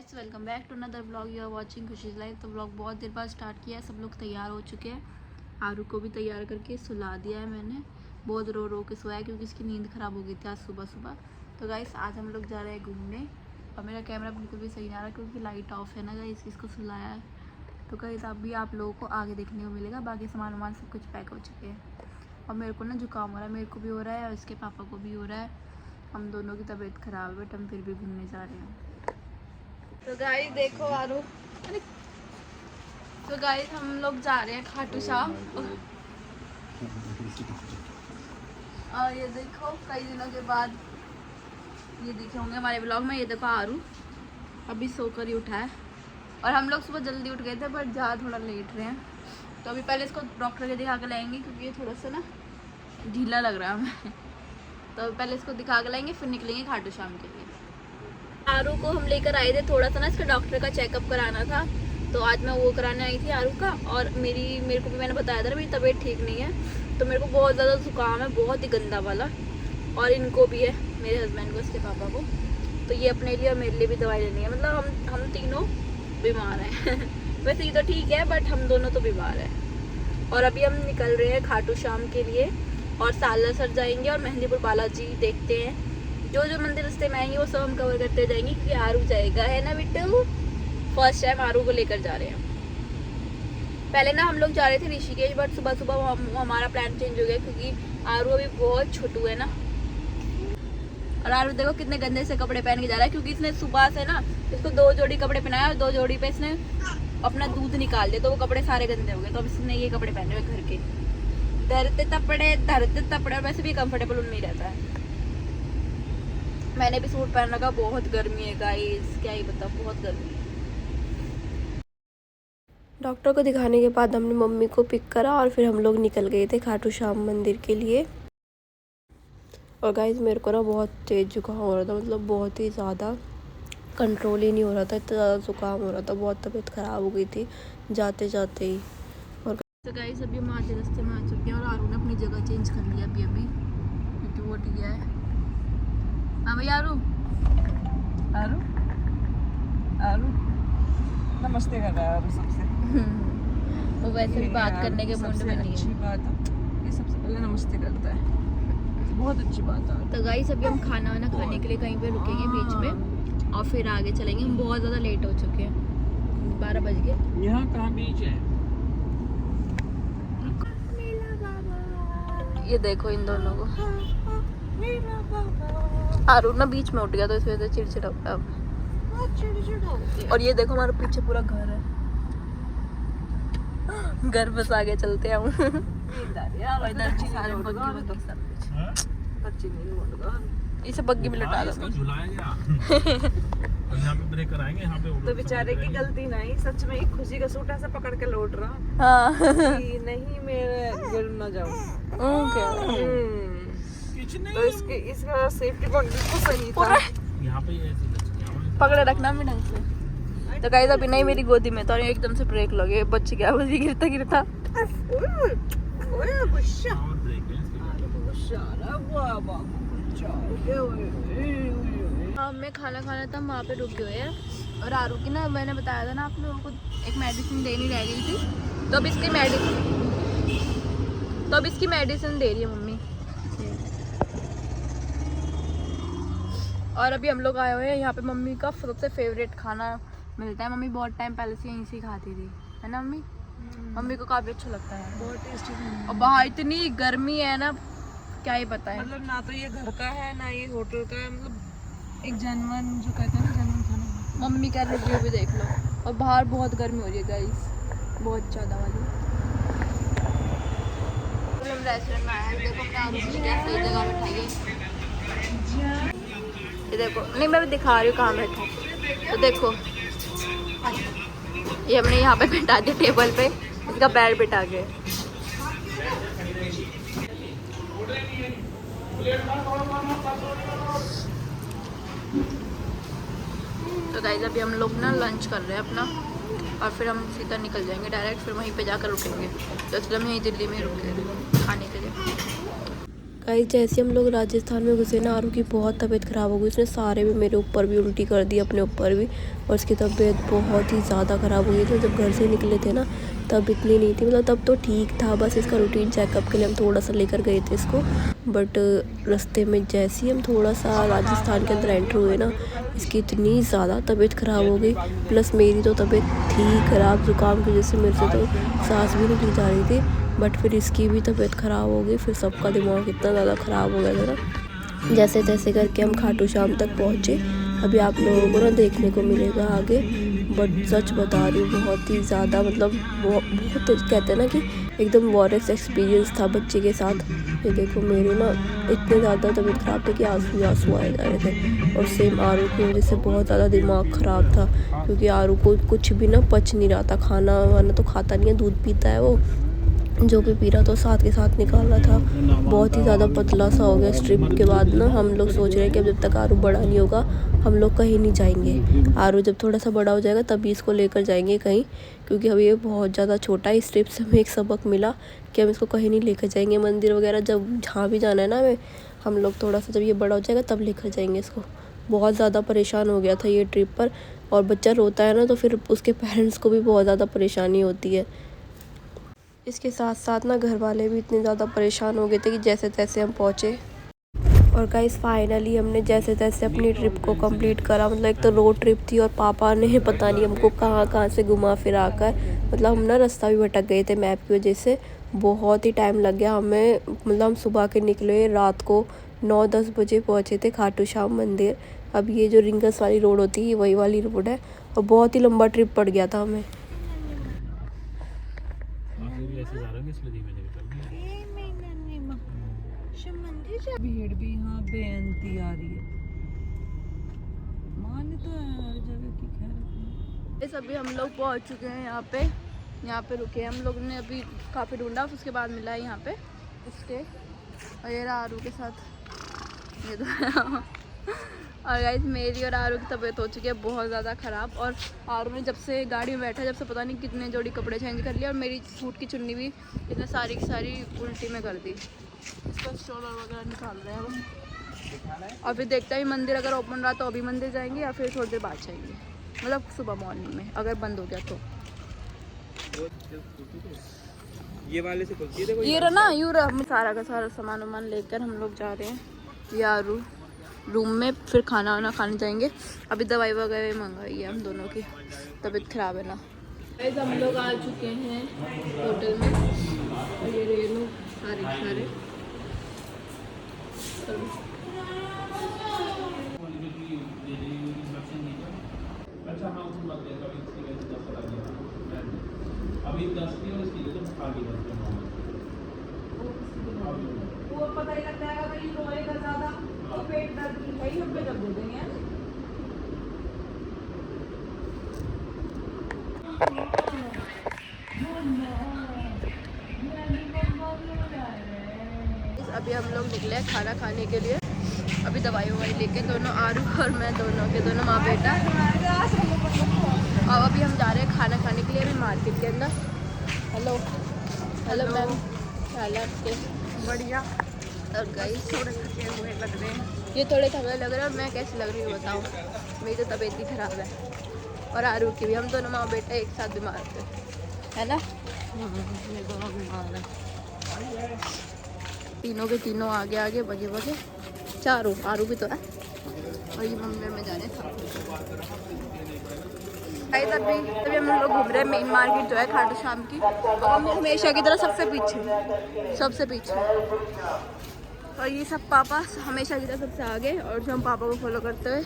Guys, welcome back to another blog. You are watching Khushi's life. तो blog बहुत देर बाद स्टार्ट किया है। सब लोग तैयार हो चुके हैं। आरू को भी तैयार करके सुला दिया है मैंने। बहुत रो रो के सोया है क्योंकि इसकी नींद ख़राब हो गई थी आज सुबह सुबह। तो गाइस आज हम लोग जा रहे हैं घूमने और मेरा कैमरा बिल्कुल भी सही नहीं आ रहा क्योंकि लाइट ऑफ है ना गाइस। इसको सुलाया है तो गाइस अभी आप लोगों को आगे देखने को मिलेगा। बाकी सामान वामान सब कुछ पैक हो चुके हैं और मेरे को ना जुकाम हो रहा है। मेरे को भी हो रहा है और इसके पापा को भी हो रहा है। हम दोनों की तबीयत ख़राब है बट हम फिर भी घूमने जा रहे हैं। तो गाइस देखो आरू, तो गाइस हम लोग जा रहे हैं खाटू श्याम। और ये देखो कई दिनों के बाद ये देखे होंगे हमारे ब्लॉग में। ये देखो आरू अभी सोकर ही उठा है और हम लोग सुबह जल्दी उठ गए थे बट जा थोड़ा लेट रहे हैं। तो अभी पहले इसको डॉक्टर के दिखा के लाएंगे क्योंकि ये थोड़ा सा ना ढीला लग रहा है हमें। तो पहले इसको दिखा के लाएंगे फिर निकलेंगे खाटू श्याम के लिए। आरू को हम लेकर आए थे थोड़ा सा ना इसका डॉक्टर का चेकअप कराना था। तो आज मैं वो कराने आई थी आरू का। और मेरे को भी मैंने बताया था ना मेरी तबीयत ठीक नहीं है। तो मेरे को बहुत ज़्यादा जुकाम है, बहुत ही गंदा वाला। और इनको भी है, मेरे हस्बैंड को, इसके पापा को। तो ये अपने लिए और मेरे लिए भी दवाई लेनी है। मतलब हम तीनों बीमार हैं। वैसे ये तो ठीक है बट हम दोनों तो बीमार हैं। और अभी हम निकल रहे हैं खाटू श्याम के लिए और सालासर जाएंगे और मेहंदीपुर बालाजी देखते हैं। जो जो मंदिर रास्ते में आएंगे वो सब हम कवर करते जाएंगे क्योंकि आरू जाएगा, है ना बिट्टू। फर्स्ट टाइम आरू को लेकर जा रहे हैं। पहले ना हम लोग जा रहे थे ऋषिकेश बट सुबह सुबह हमारा प्लान चेंज हो गया क्योंकि आरू अभी बहुत छोटू है ना। और आरू देखो कितने गंदे से कपड़े पहन के जा रहा है क्योंकि इसने सुबह से ना इसको 2 जोड़ी कपड़े पहनाया और 2 जोड़ी पे इसने अपना दूध निकाल दिया तो वो कपड़े सारे गंदे हो गए। तो अब इसने ये कपड़े पहने हुए घर के। धरते तपड़े और वैसे भी कंफर्टेबल उनमें ही रहता है। मैंने भी सूट पहन रखा। बहुत गर्मी है गाइस, क्या ही बता, बहुत गर्मी है। डॉक्टर को दिखाने के बाद हमने मम्मी को पिक करा और फिर हम लोग निकल गए थे खाटू श्याम मंदिर के लिए। और गाइस मेरे को ना बहुत तेज़ जुकाम हो रहा था, मतलब बहुत ही ज़्यादा, कंट्रोल ही नहीं हो रहा था। इतना ज़्यादा जुकाम हो रहा था, बहुत तबीयत ख़राब हो गई थी जाते जाते ही। और तो गाइस अभी हम आधे रास्ते में आ चुके हैं और आरू ने अपनी जगह चेंज कर लिया अभी क्योंकि वो उठ गया है। हाँ भैया आरू आरू आरू नमस्ते कर रहा है आरू सबसे। वो वैसे भी बात करने के मूड में नहीं अच्छी है। बात है, ये सबसे पहले नमस्ते करता है, बहुत अच्छी बात है। तो गाइस अभी हम खाना वाना खाने के लिए कहीं पे रुकेंगे बीच में और फिर आगे चलेंगे। हम बहुत ज़्यादा लेट हो चुके हैं, 12 बज गए। यहाँ कहाँ बीच है? ये देखो इन दोनों को। आरू ना बीच में उठ गया तो इस वजह से चिड़चिड़ा हो रहा है। और ये देखो हमारे पीछे पूरा घर है। घर बस आगे चलते हैं हम। इधर सारे बग्गी सब कुछ। इसे बग्गी में लटा दो। यहाँ पे ब्रेक कराएंगे, यहाँ पे तो बेचारे की गलती नहीं, सच में एक खुशी का सूट ऐसा पकड़ के लौट रहा। हाँ कि नहीं मेरे गिर ना जाऊं। तो इसका सेफ्टी बिल्कुल सही था। यहाँ पे ऐसे पकड़े रखना भी ढंग से। तो गाइस अभी नहीं मेरी गोदी में तो एकदम से ब्रेक लगे, बच गया बस गिरता गिरता। मैं खाना खाना था वहाँ पे रुके हुए हैं और आरू की ना मैंने बताया था ना आप लोगों को एक मेडिसिन देनी रह गई थी। तो अब इसकी मेडिसिन दे रही है मम्मी। और अभी हम लोग आए हुए हैं यहाँ पे। मम्मी का सबसे फेवरेट खाना मिलता है। मम्मी बहुत टाइम पहले से यहीं से खाती थी, है ना मम्मी? मम्मी को काफ़ी अच्छा लगता है, बहुत टेस्टी। और बाहर इतनी गर्मी है ना, क्या ही पता है। मतलब ना तो ये घर का है ना ये होटल का है, मतलब एक जनवन जो कहते हैं ना, जनवन खाना। मम्मी का रिव्यू भी देख लो। और बाहर बहुत गर्मी हो रही है गाइस, बहुत ज़्यादा वाली। हम रेस्टोरेंट में आए हैं। देखो अपने आरू की कैसे जगह बैठाई है। ये देखो, नहीं मैं भी दिखा रही हूँ कहाँ बैठा है। तो देखो ये हमने यहाँ पे बैठा दिया टेबल पे, इसका पैर बिठा के। तो गाइस अभी हम लोग ना लंच कर रहे हैं अपना और फिर हम सीधा निकल जाएंगे डायरेक्ट, फिर वहीं पे जाकर रुकेंगे। तो इसलिए हम यहीं दिल्ली में रुके खाने के लिए। गाइस जैसे हम लोग राजस्थान में घुसे ना, आरू की बहुत तबीयत ख़राब हो गई। उसने सारे में मेरे ऊपर भी उल्टी कर दी, अपने ऊपर भी, और उसकी तबीयत बहुत ही ज़्यादा ख़राब हो गई थी। जब घर से निकले थे ना तब इतनी नहीं थी, मतलब तब तो ठीक था, बस इसका रूटीन चेकअप के लिए हम थोड़ा सा लेकर गए थे इसको। बट रास्ते में जैसे ही हम थोड़ा सा राजस्थान के अंदर एंटर हुए ना, इसकी इतनी ज़्यादा तबीयत ख़राब हो गई। प्लस मेरी तो तबीयत थी ख़राब, ज़ुकाम की वजह से मेरे से तो सांस भी नहीं ली जा रही थी। बट फिर इसकी भी तबीयत ख़राब हो गई, फिर सबका दिमाग इतना ज़्यादा ख़राब हो गया था ना। जैसे तैसे करके हम खाटू श्याम तक पहुँचे। अभी आप लोगों को ना देखने को मिलेगा आगे। बट सच बता रही हूँ, बहुत ही ज़्यादा मतलब बहुत कहते हैं ना कि एकदम वॉरेस्ट एक्सपीरियंस था बच्चे के साथ। ये देखो मेरे ना इतने ज़्यादा तबीयत ख़राब थी कि आंसू आए जा रहे थे। और सेम आरू की वजह से बहुत ज़्यादा दिमाग ख़राब था, क्योंकि आरू को कुछ भी ना पच नहीं रहा था। खाना वाना तो खाता नहीं है, दूध पीता है वो, जो भी पी रहा था साथ के साथ निकाल रहा था। बहुत ही ज़्यादा पतला सा हो गया। इस ट्रिप के बाद ना हम लोग सोच रहे हैं कि अब जब तक आरू बड़ा नहीं होगा हम लोग कहीं नहीं जाएंगे। आरू जब थोड़ा सा बड़ा हो जाएगा तभी इसको लेकर जाएंगे कहीं, क्योंकि अभी ये बहुत ज़्यादा छोटा है। इस ट्रिप से हमें एक सबक मिला कि हम इसको कहीं नहीं लेकर जाएंगे। मंदिर वगैरह जब जहाँ भी जाना है ना हमें, हम लोग थोड़ा सा जब ये बड़ा हो जाएगा तब लेकर जाएंगे इसको। बहुत ज़्यादा परेशान हो गया था ये ट्रिप पर, और बच्चा रोता है ना तो फिर उसके पेरेंट्स को भी बहुत ज़्यादा परेशानी होती है। इसके साथ साथ ना घर वाले भी इतने ज़्यादा परेशान हो गए थे कि जैसे तैसे हम पहुँचे। और गाइस फाइनली हमने जैसे तैसे अपनी ट्रिप को कंप्लीट करा। मतलब एक तो रोड ट्रिप थी, और पापा ने पता नहीं हमको कहाँ कहाँ से घुमा फिरा कर, मतलब हम ना रास्ता भी भटक गए थे मैप की वजह से। बहुत ही टाइम लग गया हमें। मतलब हम सुबह के निकले, रात को 9-10 बजे पहुँचे थे खाटू श्याम मंदिर। अब ये जो रिंगस वाली रोड होती है वही वाली रोड है, और बहुत ही लंबा ट्रिप पड़ गया था हमें। भीड़ भी यहाँ बेअंती आ रही है। मान तो हर जगह की खैर। इस अभी हम लोग पहुंच चुके हैं यहाँ पे रुके हम लोग ने अभी काफ़ी ढूंढा, उसके बाद मिला है यहाँ पे इसके। और ये आरू के साथ ये तो और गाइस मेरी और आरू की तबीयत हो चुकी है बहुत ज़्यादा ख़राब। और आरू ने जब से गाड़ी में बैठा जब से पता नहीं कितने जोड़ी कपड़े चेंज कर लिए, और मेरी सूट की चुन्नी भी इतने सारी की सारी उल्टी में कर दी। इसका स्टॉलर वगैरह निकाल रहे हैं हम। और फिर देखते हैं मंदिर अगर ओपन रहा तो अभी मंदिर जाएंगे, या फिर थोड़ी देर बाद जाएंगे, मतलब सुबह मॉर्निंग में अगर बंद हो गया तो। ये वाले से खुलती है, ये रहा ना यूँ हम सारा का सारा सामान वामान लेकर हम लोग जा रहे हैं यार रूम में, फिर खाना वाना खाने जाएंगे। अभी दवाई वगैरह मंगवाई है हम दोनों की, तबीयत ख़राब है ना। हम लोग आ चुके हैं होटल में, और ये रहे लोग सारे अभी 10 की और इसकी तो आगे वो पता ही लगता है भाई रोएगा ज़्यादा तो पेट दर्द की है ही, हम पे कर देते हैं। अभी हम लोग निकले हैं खाना खाने के लिए। अभी दवाई ववाई लेके दोनों आरू और मैं दोनों माँ बेटा। और अभी हम जा रहे हैं खाना खाने के लिए अभी मार्केट के अंदर। हेलो मैम, क्या हाल है आपके? बढ़िया। और गाइस थोड़े थके हुए लग रहे हैं। ये थोड़े थके लग रहे हैं, और मैं कैसी लग रही हूँ बताओ? मेरी तो तबीयत ही ख़राब है, और आरू की भी। हम दोनों माँ बेटा एक साथ बीमार थे, है ना? ये दोनों बीमार है। तीनों के तीनों आगे बगे चारों, आरू भी तो है। और ये मंदिर में जाने था। तभी हम लोग घूम रहे हैं मेन मार्केट जो है खाटू श्याम की, और हम हमेशा की तरह सबसे पीछे। और ये सब पापा हमेशा की तरह सबसे आगे, और जो हम पापा को फॉलो करते हुए।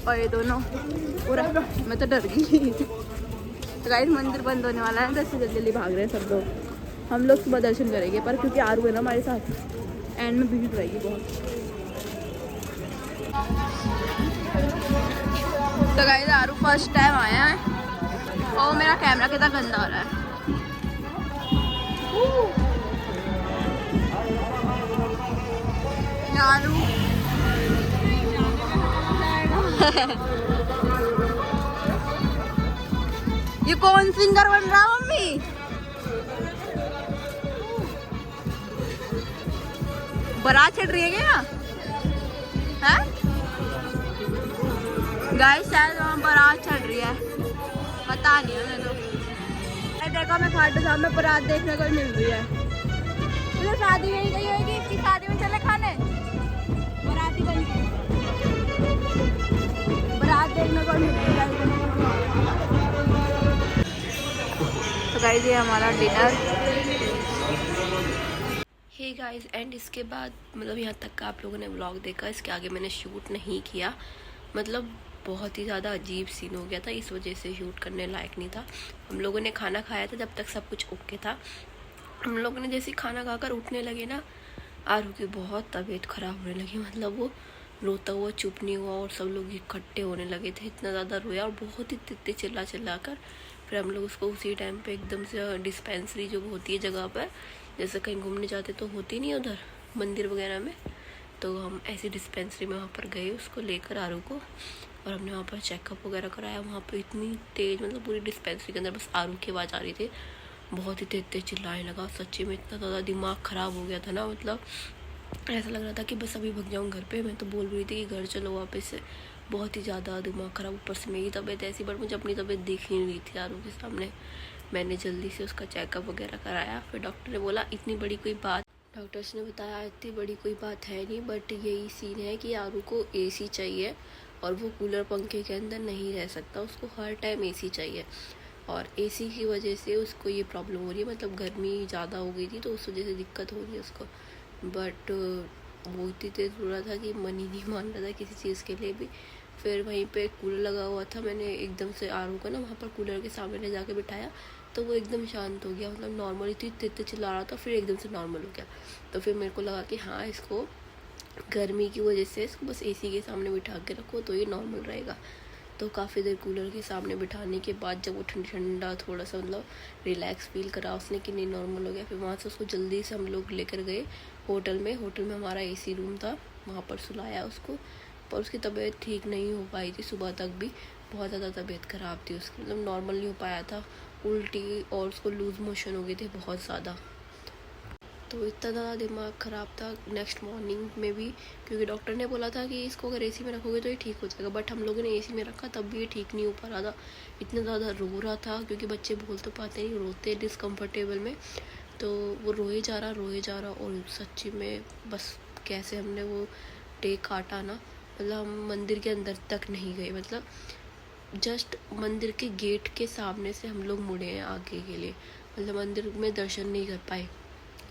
और ये दोनों पूरा, मैं तो डर गई। तो गाइस मंदिर बंद होने वाला है, तो इससे जल्दी भाग रहे हैं सब लोग। हम लोग सुबह दर्शन करेंगे, पर क्योंकि आरू है ना हमारे साथ, एंड में भीड़ रहेगी बहुत। तो गाइस आरू फर्स्ट टाइम आया है, और मेरा कैमरा कितना गंदा हो रहा है। आरू ये कौन सिंगर बन रहा है मम्मी? बारात चढ़ रही है क्या? हैं? गाइस शायद वहाँ बारात चढ़ रही है, पता नहीं है तो। देखो हमें खाटू श्याम में बारात देखने को मिल रही है। तो शादी में ही गई होगी, इसकी शादी में चले खाने बाराती बन के बारात देखने को मिल रही है। तो गाइस ये हमारा डिनर। हे गाइस, एंड इसके बाद मतलब यहाँ तक का आप लोगों ने व्लॉग देखा, इसके आगे मैंने शूट नहीं किया। मतलब बहुत ही ज़्यादा अजीब सीन हो गया था, इस वजह से शूट करने लायक नहीं था। हम लोगों ने खाना खाया था, जब तक सब कुछ ओके था। हम लोगों ने जैसे खाना खाकर उठने लगे ना, आरू की बहुत तबीयत ख़राब होने लगी। मतलब वो रोता हुआ चुप नहीं हुआ और सब लोग इकट्ठे होने लगे थे, इतना ज़्यादा रोया और बहुत ही तित्ते चिल्ला कर फिर हम लोग उसको उसी टाइम पे एकदम से डिस्पेंसरी जो होती है जगह पर, जैसे कहीं घूमने जाते तो होती नहीं उधर मंदिर वगैरह में, तो हम ऐसी डिस्पेंसरी में वहाँ पर गए उसको लेकर आरू को, और हमने वहाँ पर चेकअप वगैरह कराया। वहाँ पर इतनी तेज़, मतलब पूरी डिस्पेंसरी के अंदर बस आरू की आवाज़ आ रही थी, बहुत ही तेज चिल्लाने लगा। सच्ची में इतना ज़्यादा दिमाग ख़राब हो गया था ना, मतलब ऐसा लग रहा था कि बस अभी भाग जाऊँ घर पे। मैं तो बोल रही थी कि घर चलो वापस से, बहुत ही ज़्यादा दिमाग ख़राब। ऊपर से मेरी तबीयत ऐसी, बट मुझे अपनी तबीयत दिख ही नहीं रही थी आरू के सामने। मैंने जल्दी से उसका चेकअप वगैरह कराया। फिर डॉक्टर ने बोला इतनी बड़ी कोई बात, डॉक्टर्स ने बताया इतनी बड़ी कोई बात है नहीं, बट यही सीन है कि आरू को एसी चाहिए और वो कूलर पंखे के अंदर नहीं रह सकता, उसको हर टाइम एसी चाहिए। और एसी की वजह से उसको ये प्रॉब्लम हो रही है, मतलब गर्मी ज़्यादा हो गई थी तो उस वजह से दिक्कत हो रही है उसको। बट वो इतनी तेज़ रो रहा था कि मन ही नहीं मान रहा था किसी चीज़ के लिए भी। फिर वहीं पे कूलर लगा हुआ था, मैंने एकदम से आरू को ना वहाँ पर कूलर के सामने ले जाके बिठाया, तो वो एकदम शांत हो गया। मतलब नॉर्मल इतनी तेज चिल्ला रहा था, फिर एकदम से नॉर्मल हो गया। तो फिर मेरे को लगा कि हाँ, इसको गर्मी की वजह से इसको बस एसी के सामने बिठा के रखो तो ये नॉर्मल रहेगा। तो काफ़ी देर कूलर के सामने बिठाने के बाद जब वो ठंडा थोड़ा सा मतलब रिलैक्स फील करा उसने कि नहीं नॉर्मल हो गया, फिर वहाँ से उसको जल्दी से हम लोग लेकर गए होटल में हमारा एसी रूम था, वहाँ पर सुलाया उसको। पर उसकी तबीयत ठीक नहीं हो पाई थी, सुबह तक भी बहुत ज़्यादा तबीयत ख़राब थी उसकी, मतलब नॉर्मल नहीं हो पाया था, उल्टी और उसको लूज़ मोशन हो गए थे बहुत ज़्यादा। तो इतना ज़्यादा दिमाग ख़राब था नेक्स्ट मॉर्निंग में भी, क्योंकि डॉक्टर ने बोला था कि इसको अगर एसी में रखोगे तो ये ठीक हो जाएगा, बट हम लोगों ने एसी में रखा तब भी ये ठीक नहीं हो पा रहा था। इतना ज़्यादा रो रहा था, क्योंकि बच्चे बोल तो पाते नहीं, रोते डिस्कम्फर्टेबल में, तो वो रोए जा रहा। और सच्ची में बस कैसे हमने वो डे काटा ना, मतलब हम मंदिर के अंदर तक नहीं गए, मतलब जस्ट मंदिर के गेट के सामने से हम लोग मुड़े हैं आगे के लिए, मतलब मंदिर में दर्शन नहीं कर पाए।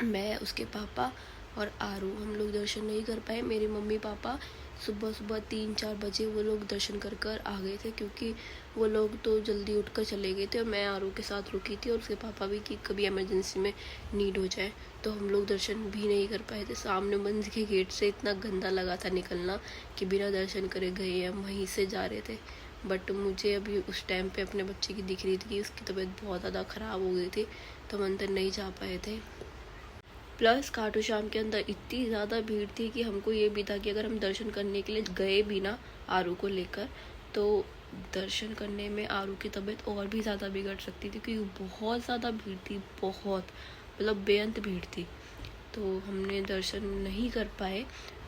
मैं, उसके पापा और आरू, हम लोग दर्शन नहीं कर पाए। मेरे मम्मी पापा सुबह 3-4 बजे वो लोग दर्शन कर आ गए थे, क्योंकि वो लोग तो जल्दी उठकर चले गए थे और मैं आरू के साथ रुकी थी, और उसके पापा भी कि कभी इमरजेंसी में नीड हो जाए। तो हम लोग दर्शन भी नहीं कर पाए थे। सामने मंदिर के गेट से इतना गंदा लगा था निकलना कि बिना दर्शन करे गए हम वहीं से जा रहे थे। बट मुझे अभी उस टाइम पे अपने बच्चे की दिख रही थी कि उसकी तबीयत बहुत ज़्यादा ख़राब हो गई थी, तो हम अंदर नहीं जा पाए थे। प्लस खाटू श्याम के अंदर इतनी ज़्यादा भीड़ थी कि हमको ये भी था कि अगर हम दर्शन करने के लिए गए भी ना आरू को लेकर, तो दर्शन करने में आरू की तबीयत और भी ज़्यादा बिगड़ सकती थी, क्योंकि बहुत ज़्यादा भीड़ थी, बहुत मतलब बेअंत भीड़ थी। तो हमने दर्शन नहीं कर पाए,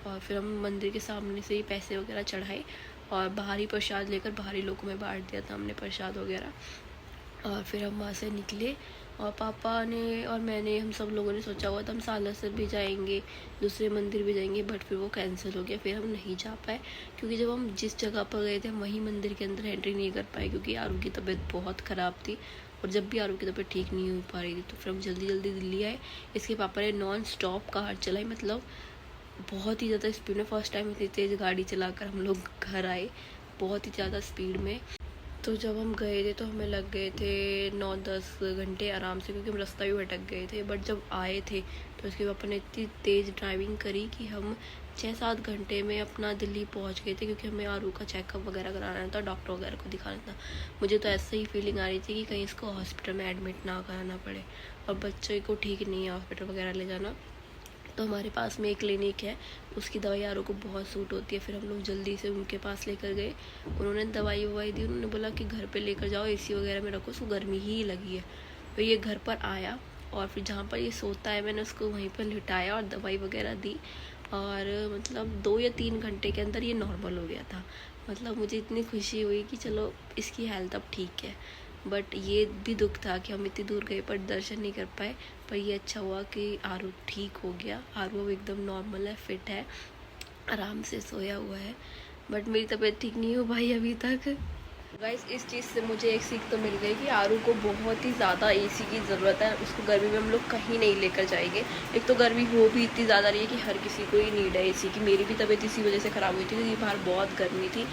और फिर हम मंदिर के सामने से ही पैसे वगैरह चढ़ाए और बाहरी प्रसाद लेकर बाहरी लोगों में बांट दिया था हमने प्रसाद वगैरह। और फिर हम वहाँ से निकले, और पापा ने और मैंने, हम सब लोगों ने सोचा हुआ था हम सालासर भी जाएंगे, दूसरे मंदिर भी जाएंगे, बट फिर वो कैंसिल हो गया, फिर हम नहीं जा पाए। क्योंकि जब हम जिस जगह पर गए थे हम वहीं मंदिर के अंदर एंट्री नहीं कर पाए, क्योंकि आरू की तबीयत बहुत ख़राब थी, और जब भी आरू की तबीयत ठीक नहीं हो पा रही थी तो फिर हम जल्दी दिल्ली आए। इसके पापा ने नॉन स्टॉप कार चलाई, मतलब बहुत ही ज़्यादा स्पीड में। फर्स्ट टाइम इतनी तेज़ गाड़ी चलाकर हम लोग घर आए, बहुत ही ज़्यादा स्पीड में। तो जब हम गए थे तो हमें लग गए थे 9-10 घंटे आराम से, क्योंकि हम रास्ता भी भटक गए थे। बट जब आए थे तो उसके पापा ने इतनी तेज़ ड्राइविंग करी कि हम 6-7 घंटे में अपना दिल्ली पहुंच गए थे, क्योंकि हमें आरू का चेकअप वगैरह कराना था, डॉक्टर वगैरह को दिखाना था। मुझे तो ऐसे ही फीलिंग आ रही थी कि कहीं इसको हॉस्पिटल में एडमिट ना कराना पड़े, और बच्चे को ठीक नहीं है हॉस्पिटल वगैरह ले जाना। तो हमारे पास में एक क्लिनिक है, उसकी दवाई आरू को बहुत सूट होती है। फिर हम लोग जल्दी से उनके पास लेकर गए, उन्होंने दवाई दी, उन्होंने बोला कि घर पे लेकर जाओ, एसी वगैरह में रखो, उसको गर्मी ही लगी है। फिर ये घर पर आया, और फिर जहाँ पर ये सोता है मैंने उसको वहीं पर लिटाया और दवाई वगैरह दी, और मतलब 2 या 3 घंटे के अंदर ये नॉर्मल हो गया था। मतलब मुझे इतनी खुशी हुई कि चलो इसकी हेल्थ अब ठीक है। बट ये भी दुख था कि हम इतनी दूर गए पर दर्शन नहीं कर पाए। पर ये अच्छा हुआ कि आरू ठीक हो गया। आरू अब एकदम नॉर्मल है, फिट है, आराम से सोया हुआ है। बट मेरी तबीयत ठीक नहीं हो पाई अभी तक। गाइस इस चीज़ से मुझे एक सीख तो मिल गई कि आरू को बहुत ही ज़्यादा एसी की ज़रूरत है। उसको गर्मी में हम लोग कहीं नहीं लेकर जाएंगे। एक तो गर्मी हो भी इतनी ज़्यादा रही है कि हर किसी को ही नीड है एसी की। मेरी भी तबीयत इसी वजह से ख़राब हुई थी क्योंकि बाहर बहुत गर्मी थी।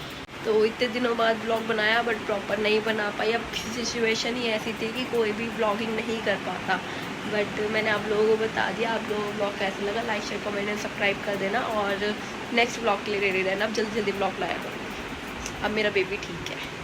तो इतने दिनों बाद ब्लॉग बनाया बट प्रॉपर नहीं बना पाई। अब सिचुएशन ही ऐसी थी कि कोई भी ब्लॉगिंग नहीं कर पाता। बट मैंने आप लोगों को बता दिया। आप लोगों को ब्लॉग कैसा लगा like share comment and subscribe कर देना। और नेक्स्ट ब्लॉग के लिए रेडी रहना। अब जल्दी जल्दी ब्लॉग लाया करूँगी। अब मेरा बेबी ठीक है।